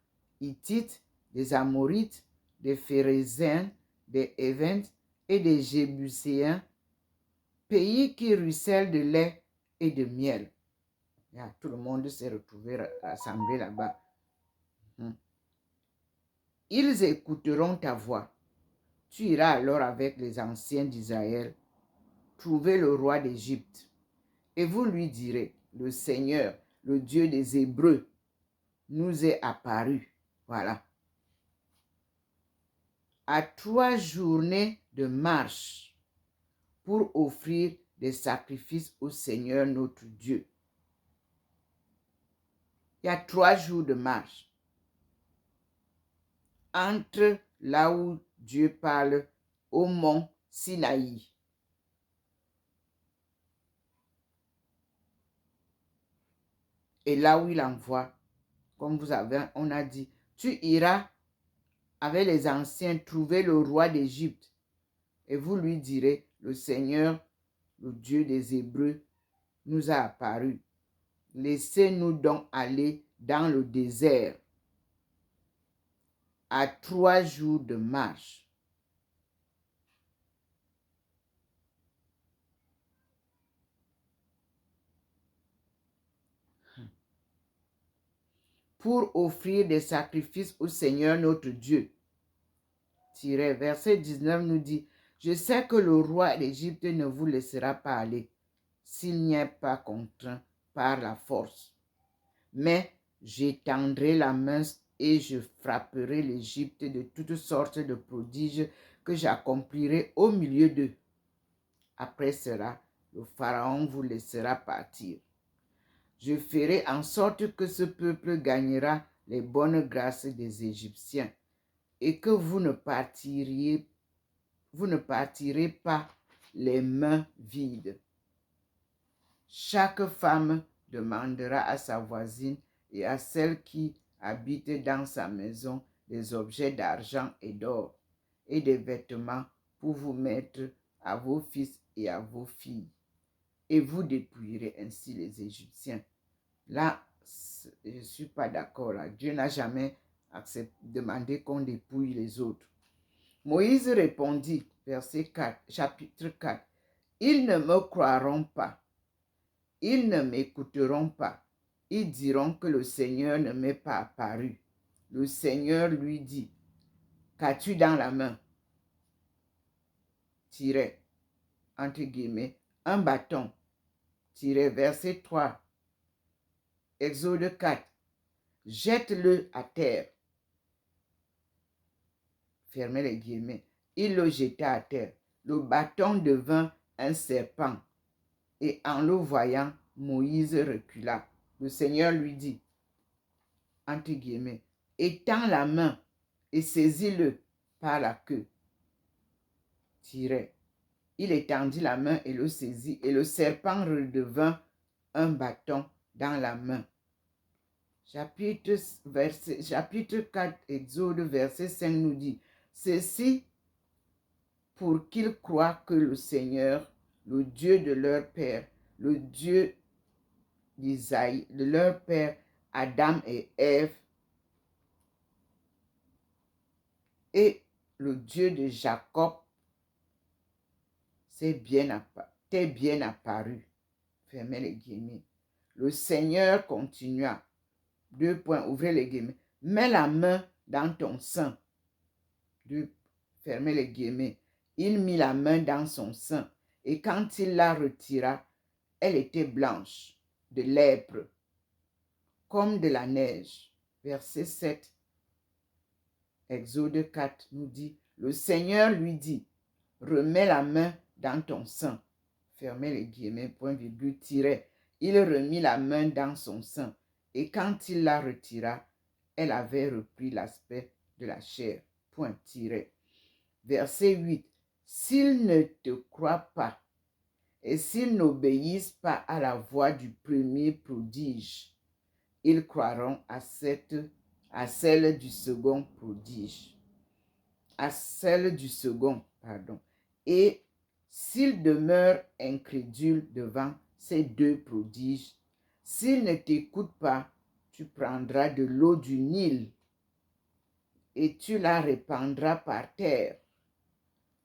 Hittites, des Amorites, des Phéréziens, des Hévens et des Jébuséens, pays qui ruisselle de lait et de miel. Tout le monde s'est retrouvé rassemblé là-bas. Ils écouteront ta voix. Tu iras alors avec les anciens d'Israël trouver le roi d'Égypte. Et vous lui direz, le Seigneur, le Dieu des Hébreux, nous est apparu. Voilà. À 3 journées de marche pour offrir des sacrifices au Seigneur notre Dieu. Il y a 3 jours de marche entre là où Dieu parle au mont Sinaï. Et là où il envoie, comme on a dit, tu iras avec les anciens trouver le roi d'Égypte. Et vous lui direz, le Seigneur, le Dieu des Hébreux, nous a apparu. Laissez-nous donc aller dans le désert à 3 jours de marche. Pour offrir des sacrifices au Seigneur notre Dieu. Verset 19 nous dit, je sais que le roi d'Égypte ne vous laissera pas aller s'il n'y est pas contraint par la force. Mais j'étendrai la main et je frapperai l'Égypte de toutes sortes de prodiges que j'accomplirai au milieu d'eux. Après cela, le Pharaon vous laissera partir. Je ferai en sorte que ce peuple gagnera les bonnes grâces des Égyptiens et que vous ne partirez pas les mains vides. Chaque femme demandera à sa voisine et à celle qui habite dans sa maison des objets d'argent et d'or et des vêtements pour vous mettre à vos fils et à vos filles. Et vous dépouillerez ainsi les Égyptiens. Là, je ne suis pas d'accord. Dieu n'a jamais demandé qu'on dépouille les autres. Moïse répondit, verset 4, chapitre 4, « Ils ne me croiront pas. Ils ne m'écouteront pas. Ils diront que le Seigneur ne m'est pas apparu. » Le Seigneur lui dit, « Qu'as-tu dans la main? » Entre guillemets, un bâton. Verset 3. Exode 4. Jette-le à terre. Fermez les guillemets. Il le jeta à terre. Le bâton devint un serpent. Et en le voyant, Moïse recula. Le Seigneur lui dit, entre guillemets, étends la main et saisis-le par la queue. Il étendit la main et le saisit, et le serpent redevint un bâton dans la main. Chapitre 4, Exode, verset 5 nous dit, ceci pour qu'ils croient que le Seigneur, le Dieu de leur père, le Dieu d'Isaïe, de leur père Adam et Ève, et le Dieu de Jacob, t'est bien apparu. Fermez les guillemets. Le Seigneur continua. Ouvrez les guillemets. Mets la main dans ton sein. Fermez les guillemets. Il mit la main dans son sein. Et quand il la retira, elle était blanche, de lèpre, comme de la neige. Verset 7. Exode 4 nous dit, le Seigneur lui dit, remets la main dans ton sein. Fermez les guillemets, point virgule, il remit la main dans son sein. Et quand il la retira, elle avait repris l'aspect de la chair. Point tiré. Verset 8. S'ils ne te croient pas et s'ils n'obéissent pas à la voix du premier prodige, ils croiront à cette à celle du second prodige. À celle du second, pardon. Et s'il demeure incrédule devant ces deux prodiges, s'il ne t'écoute pas, tu prendras de l'eau du Nil et tu la répandras par terre.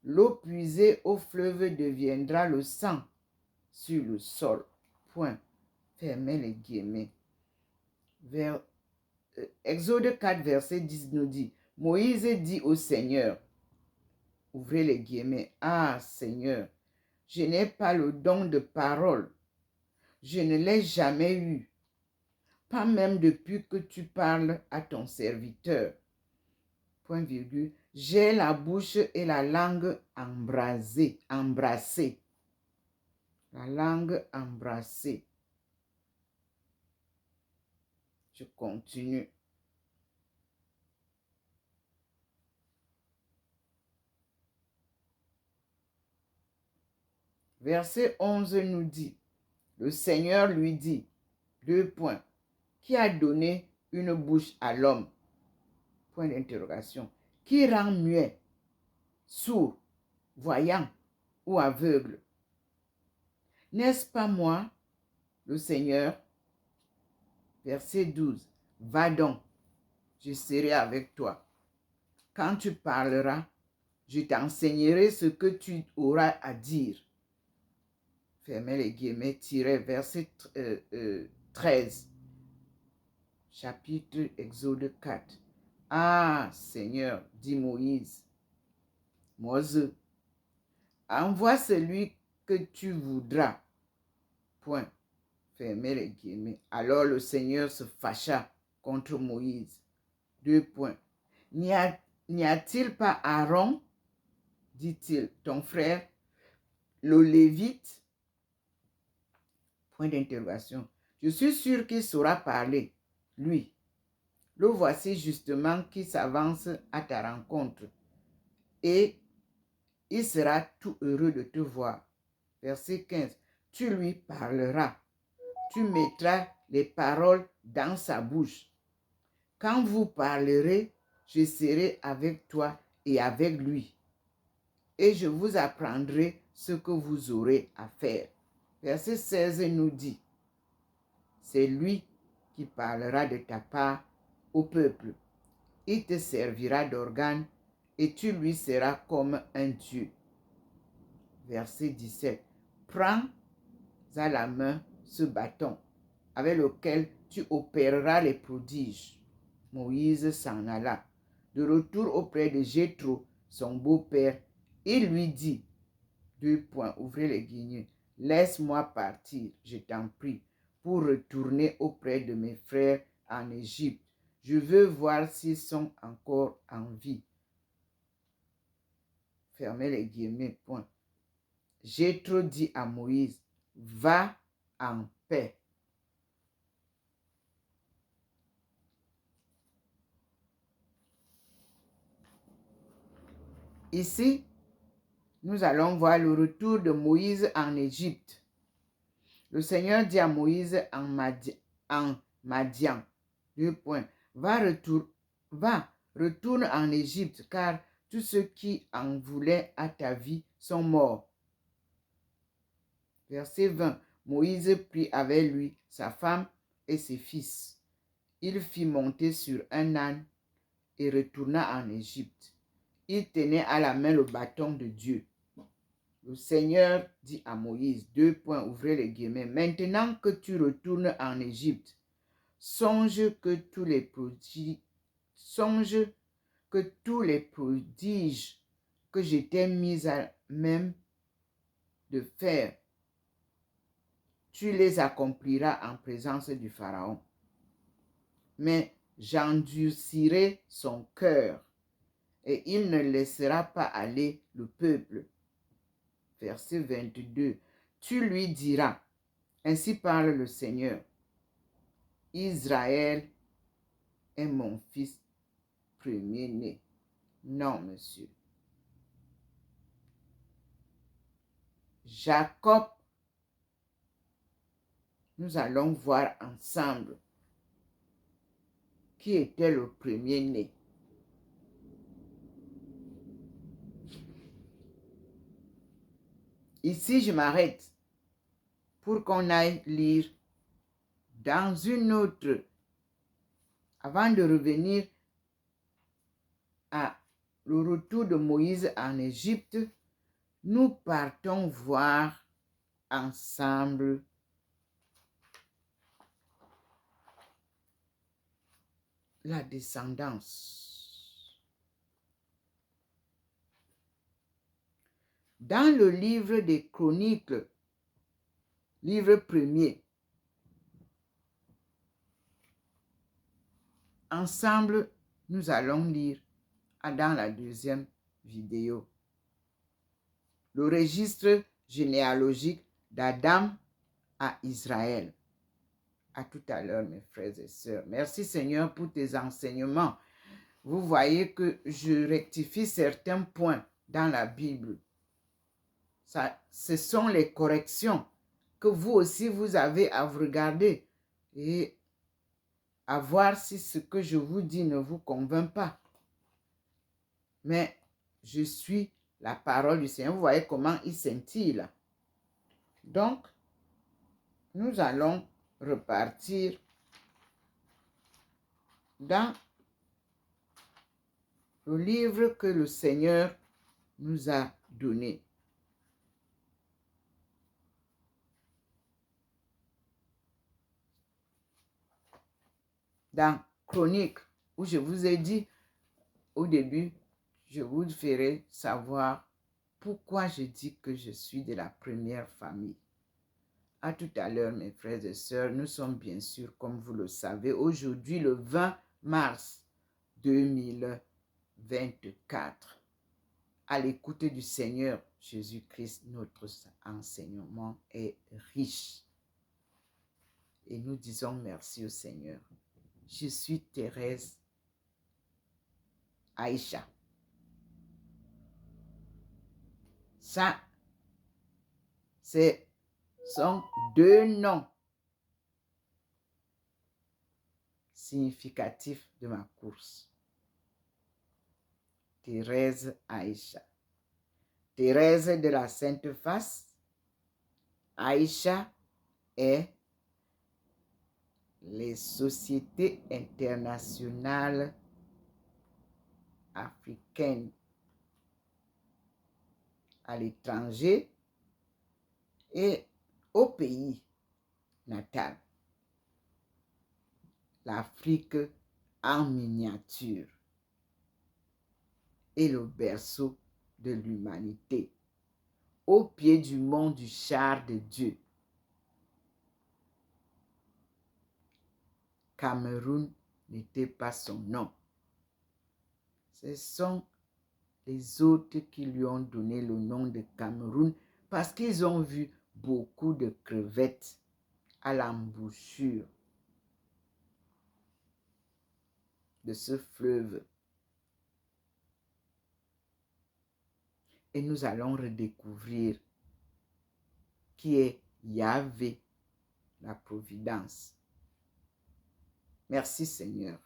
L'eau puisée au fleuve deviendra le sang sur le sol. Point. Fermez les guillemets. Exode 4, verset 10 nous dit, Moïse dit au Seigneur, ouvrez les guillemets, ah Seigneur, je n'ai pas le don de parole, je ne l'ai jamais eu, pas même depuis que tu parles à ton serviteur. Point virgule, j'ai la bouche et la langue embrasée. La langue embrassée. Je continue. Verset 11 nous dit, le Seigneur lui dit, deux points, qui a donné une bouche à l'homme? Point d'interrogation. Qui rend muet, sourd, voyant ou aveugle? N'est-ce pas moi, le Seigneur? Verset 12. Va donc, je serai avec toi. Quand tu parleras, je t'enseignerai ce que tu auras à dire. Fermez les guillemets, verset 13. Chapitre Exode 4. Ah, Seigneur, dit Moïse, Moïse, envoie celui que tu voudras. Point. Fermez les guillemets. Alors le Seigneur se fâcha contre Moïse. Deux points. N'y a-t-il pas Aaron, dit-il, ton frère, le Lévite? Point d'interrogation. Je suis sûr qu'il saura parler, lui. Le voici justement qui s'avance à ta rencontre. Et il sera tout heureux de te voir. Verset 15. Tu lui parleras. Tu mettras les paroles dans sa bouche. Quand vous parlerez, je serai avec toi et avec lui. Et je vous apprendrai ce que vous aurez à faire. Verset 16 nous dit, c'est lui qui parlera de ta part au peuple. Il te servira d'organe et tu lui seras comme un Dieu. Verset 17. Prends à la main ce bâton avec lequel tu opéreras les prodiges. Moïse s'en alla. De retour auprès de Jéthro, son beau-père, il lui dit, deux points, ouvrez les guillemets, laisse-moi partir, je t'en prie, pour retourner auprès de mes frères en Égypte. Je veux voir s'ils sont encore en vie. Fermez les guillemets, point. Jéthro dit à Moïse, va en paix. Ici, nous allons voir le retour de Moïse en Égypte. Le Seigneur dit à Moïse en Madian, deux points, retourne en Égypte, car tous ceux qui en voulaient à ta vie sont morts. Verset 20, Moïse prit avec lui sa femme et ses fils. Il fit monter sur un âne et retourna en Égypte. Il tenait à la main le bâton de Dieu. Le Seigneur dit à Moïse, deux points, ouvrez les guillemets, maintenant que tu retournes en Égypte, songe que tous les prodiges que je t'ai mis à même de faire, tu les accompliras en présence du Pharaon. Mais j'endurcirai son cœur et il ne laissera pas aller le peuple. Verset 22. Tu lui diras, ainsi parle le Seigneur, Israël est mon fils premier-né. Non, monsieur. Jacob, nous allons voir ensemble qui était le premier-né. Ici, je m'arrête pour qu'on aille lire dans une autre, avant de revenir à le retour de Moïse en Égypte, nous partons voir ensemble la descendance. Dans le livre des Chroniques, livre premier, ensemble, nous allons lire dans la deuxième vidéo le registre généalogique d'Adam à Israël. À tout à l'heure, mes frères et sœurs. Merci Seigneur pour tes enseignements. Vous voyez que je rectifie certains points dans la Bible. Ce sont les corrections que vous aussi, vous avez à vous regarder et à voir si ce que je vous dis ne vous convainc pas. Mais je suis la parole du Seigneur. Vous voyez comment il scintille. Donc, nous allons repartir dans le livre que le Seigneur nous a donné. Dans Chronique, où je vous ai dit au début, je vous ferai savoir pourquoi je dis que je suis de la première famille. À tout à l'heure, mes frères et sœurs, nous sommes bien sûr, comme vous le savez, aujourd'hui le 20 mars 2024. À l'écoute du Seigneur Jésus-Christ, notre enseignement est riche. Et nous disons merci au Seigneur. Je suis Thérèse Aïcha. Ça, ce sont deux noms significatifs de ma course. Thérèse Aïcha. Thérèse de la Sainte Face. Aïcha est les sociétés internationales africaines à l'étranger et au pays natal. L'Afrique en miniature et le berceau de l'humanité, au pied du mont du char de Dieu. Cameroun n'était pas son nom. Ce sont les autres qui lui ont donné le nom de Cameroun parce qu'ils ont vu beaucoup de crevettes à l'embouchure de ce fleuve. Et nous allons redécouvrir qui est Yahvé, la providence. Merci Seigneur.